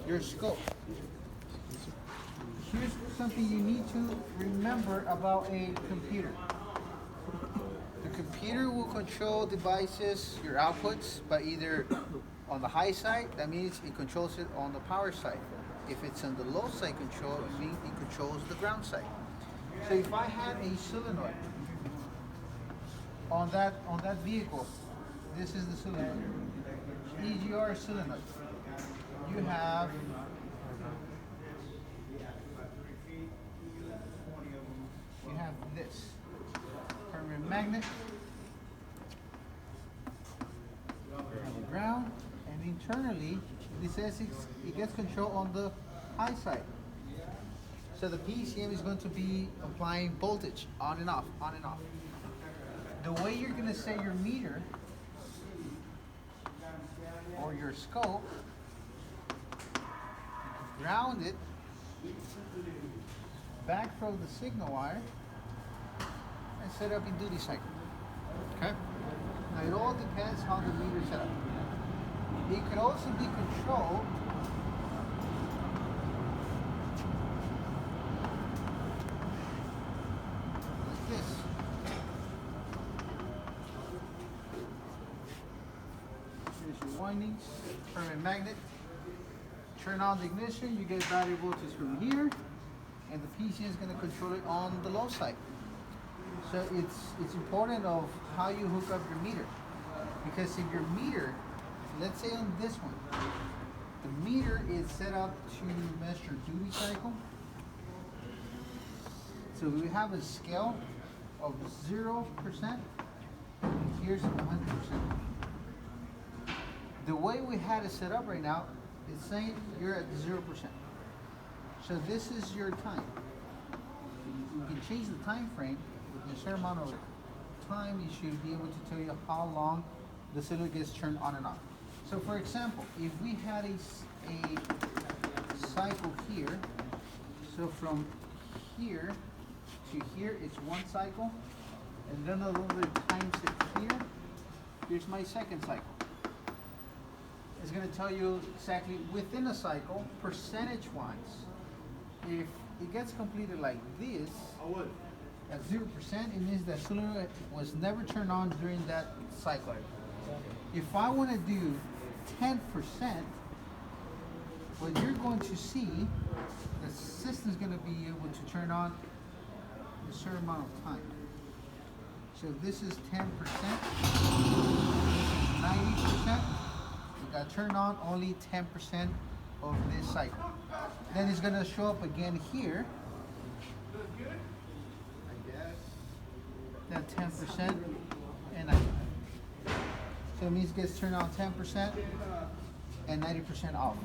your scope. Here's something you need to remember about a computer. The computer will control devices, your outputs, by either on the high side, that means it controls it on the power side. If it's on the low side control, it means it controls the ground side. So if I had a solenoid on that vehicle, this is the solenoid, EGR solenoid. You have this permanent magnet. You have a ground, and internally it says it gets control on the high side. So the PCM is going to be applying voltage on and off, on and off. The way you're going to set your meter or your scope, ground it back from the signal wire and set up in duty cycle. Okay? Now it all depends how the meter is set up. It could also be controlled like this. Here's your windings, permanent magnet. Turn on the ignition, you get battery voltage from here, and the PCM is going to control it on the low side. So it's important of how you hook up your meter, because if your meter, let's say on this one, the meter is set up to measure duty cycle. So we have a scale of 0%, and here's 100%. The way we had it set up right now, it's saying you're at 0%. So this is your time. You can change the time frame. With a certain amount of time, you should be able to tell you how long the cylinder gets turned on and off. So for example, if we had a cycle here, so from here to here, it's one cycle, and then a little bit times it here, here's my second cycle. It's going to tell you exactly within a cycle, percentage-wise. If it gets completed like this, at 0%, it means that cylinder was never turned on during that cycle. If I want to do 10%, what you're going to see, the system's going to be able to turn on a certain amount of time. So this is 10%, 90%. It got turned on only 10% of this cycle. Then it's going to show up again here. That 10% and 90%. So it means it gets turned on 10% and 90% off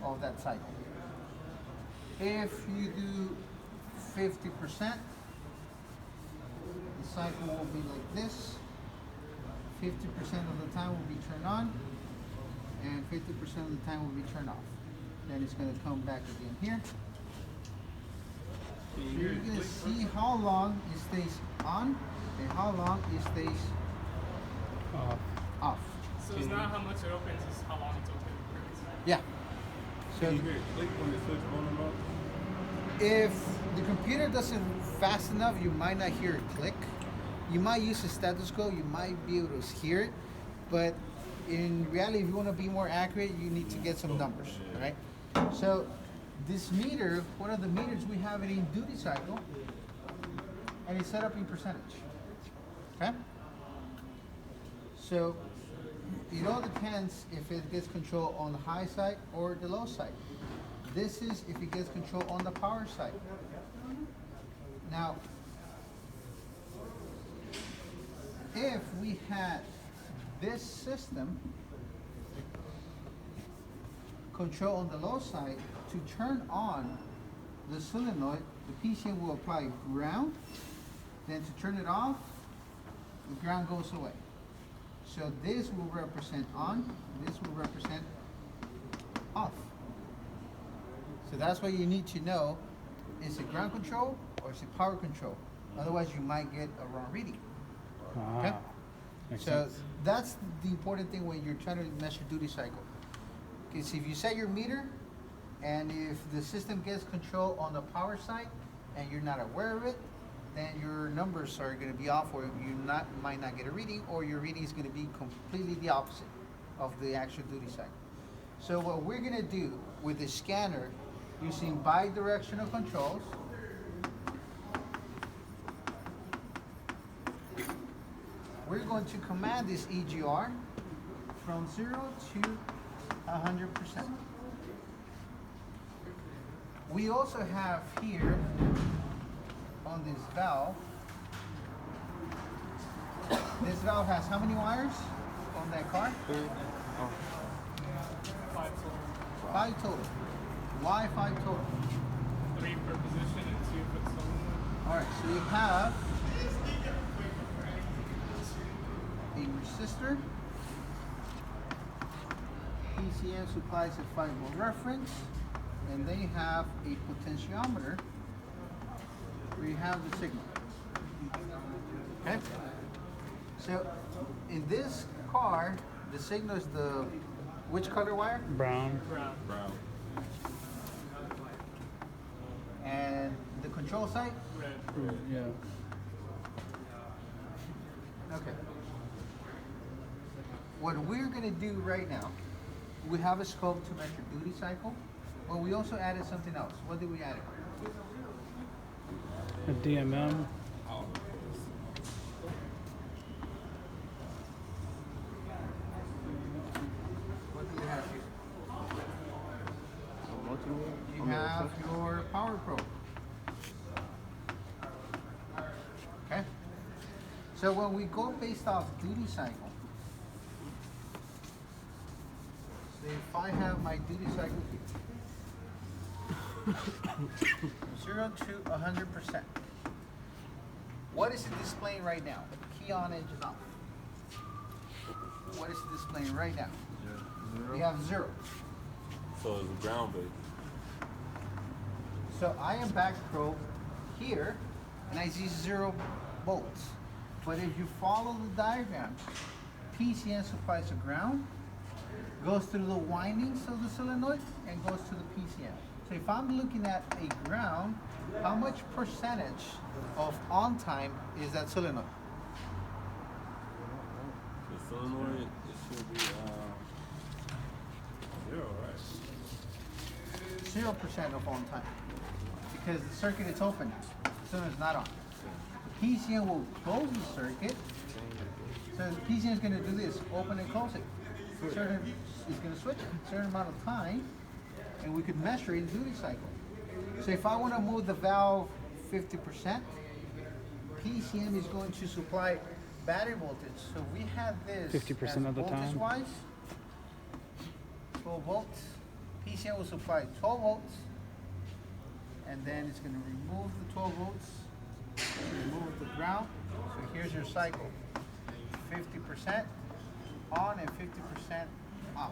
of that cycle. If you do 50%, the cycle will be like this. 50% of the time will be turned on, and 50% of the time will be turned off. Then it's going to come back again here. So you're going to see how long it stays on and how long it stays off. So it's not how much it opens, it's how long it's open. Yeah. So you hear it click when it switch on and off? if the computer doesn't fast enough, you might not hear it click. You might use a stethoscope, you might be able to hear it, but in reality, if you want to be more accurate, you need to get some numbers, right? So this meter, one of the meters we have it in duty cycle, and it's set up in percentage. Okay? So it all depends if it gets control on the high side or the low side. This is if it gets control on the power side. Now, if we had this system control on the low side, to turn on the solenoid, the PCM will apply ground. Then to turn it off, the ground goes away. So this will represent on, this will represent off. So that's why you need to know, is it ground control or is it power control? Otherwise you might get a wrong reading. Okay? So that's the important thing when you're trying to measure duty cycle. Because if you set your meter And if the system gets control on the power side and you're not aware of it, then your numbers are going to be off, or might not get a reading, or your reading is going to be completely the opposite of the actual duty cycle. So what we're going to do with the scanner, using bi-directional controls, we're going to command this EGR from 0 to 100%. We also have here on this valve has how many wires on that car? 5 total. 5 total. Why 5 total? 3 per position and 2 for the solenoid. Alright, so you have a resistor. PCM supplies a 5-volt reference, and they have a potentiometer where you have the signal. Okay? So in this car, the signal is the which color wire? Brown. Brown. And the control side? Red. Yeah. Okay. What we're going to do right now, we have a scope to measure duty cycle, but we also added something else. What did we add? A DMM. What do you have here? You have your power probe. Okay? So when we go based off duty cycle, so if I have my duty cycle here, 0 to 100%. What is it displaying right now? Key on, engine off. What is it displaying right now? We have 0. So it's ground based. So I am back probe here, and I see 0 volts. But if you follow the diagram, PCM supplies the ground, goes through the windings of the solenoid, and goes to the PCM. So if I'm looking at a ground, how much percentage of on time is that solenoid? The solenoid, it should be 0, right? 0% of on time. Because the circuit is open now. The solenoid is not on. The PCM will close the circuit. So the PCM is going to do this, open and close it. It's going to switch a certain amount of time, and we could measure it in duty cycle. So if I want to move the valve 50%, PCM is going to supply battery voltage. So we have this 50% of the time. Voltage-wise, 12 volts. PCM will supply 12 volts, and then it's going to remove the 12 volts, remove the ground. So here's your cycle: 50% on and 50% off.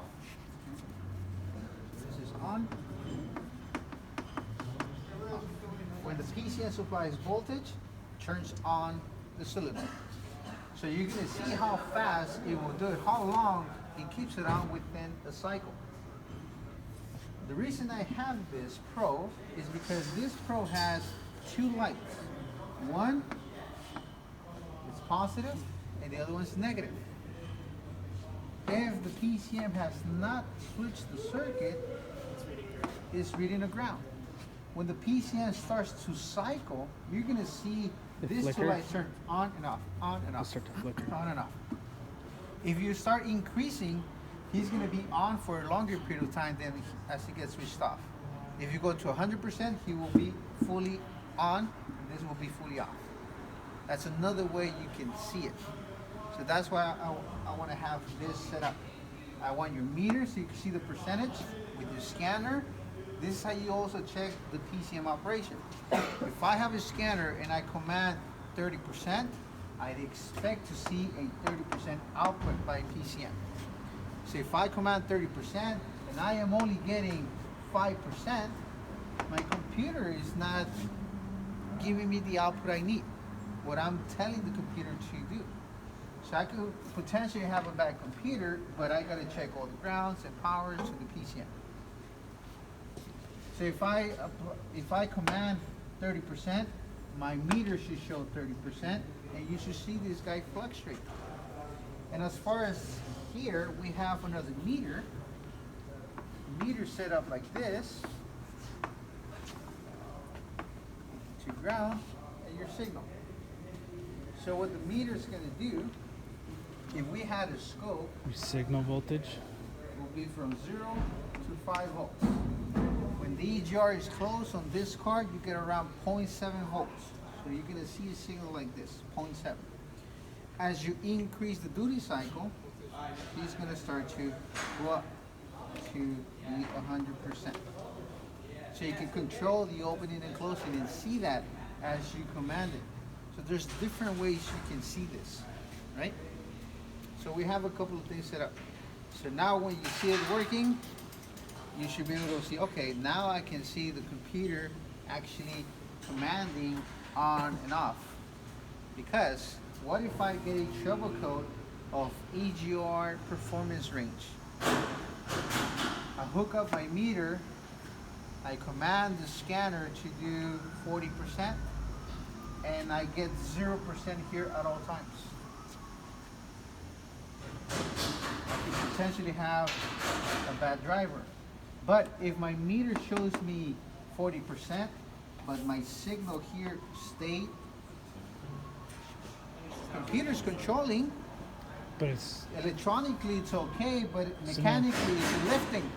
This is on. Off. When the PCM supplies voltage, turns on the solenoid. So you're going to see how fast it will do it, how long it keeps it on within a cycle. The reason I have this probe is because this probe has 2 lights. One is positive and the other one is negative. If the PCM has not switched the circuit, it's reading the ground. When the PCM starts to cycle, you're going to see these 2 flicker? lights turn on and off, on and off, Start to flicker. on and off. If you start increasing, he's going to be on for a longer period of time than as he gets switched off. If you go to 100%, he will be fully on, and this will be fully off. That's another way you can see it. So that's why I want to have this set up. I want your meter so you can see the percentage with your scanner. This is how you also check the PCM operation. If I have a scanner and I command 30%, I'd expect to see a 30% output by PCM. So if I command 30% and I am only getting 5%, my computer is not giving me the output I need, what I'm telling the computer to do. So I could potentially have a bad computer, but I gotta check all the grounds and powers to the PCM. So if I command 30%, my meter should show 30%, and you should see this guy fluctuate. And as far as here, we have another meter. Meter set up like this to ground and your signal. So what the meter is going to do, if we had a scope, Your signal voltage. will be from 0 to 5 volts. When the EGR is closed on this card, you get around 0.7 volts. So you're going to see a signal like this, 0.7. As you increase the duty cycle, he's going to start to go up to be 100%. So you can control the opening and closing and see that as you command it. So there's different ways you can see this, right? So we have a couple of things set up. So now when you see it working, you should be able to see, okay, now I can see the computer actually commanding on and off. Because what if I get a trouble code of EGR performance range? I hook up my meter, I command the scanner to do 40%, and I get 0% here at all times. I could potentially have a bad driver. But if my meter shows me 40%, but my signal here stayed, computer's controlling, But it's electronically it's okay, but mechanically it's lifting,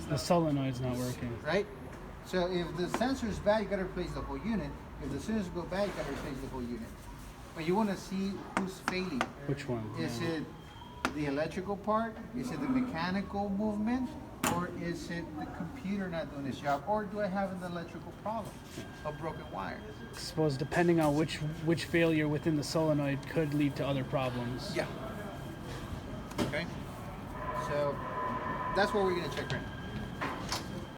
the solenoid's not working. right? So if the sensor is bad, you gotta replace the whole unit. If the sensors go bad, you gotta replace the whole unit. But you wanna see who's failing. Which one? Is it the electrical part? Is it the mechanical movement? Or is it the computer not doing its job? Or do I have an electrical problem? A broken wire? I suppose depending on which failure within the solenoid could lead to other problems. Yeah. Okay. So that's what we're gonna check right now.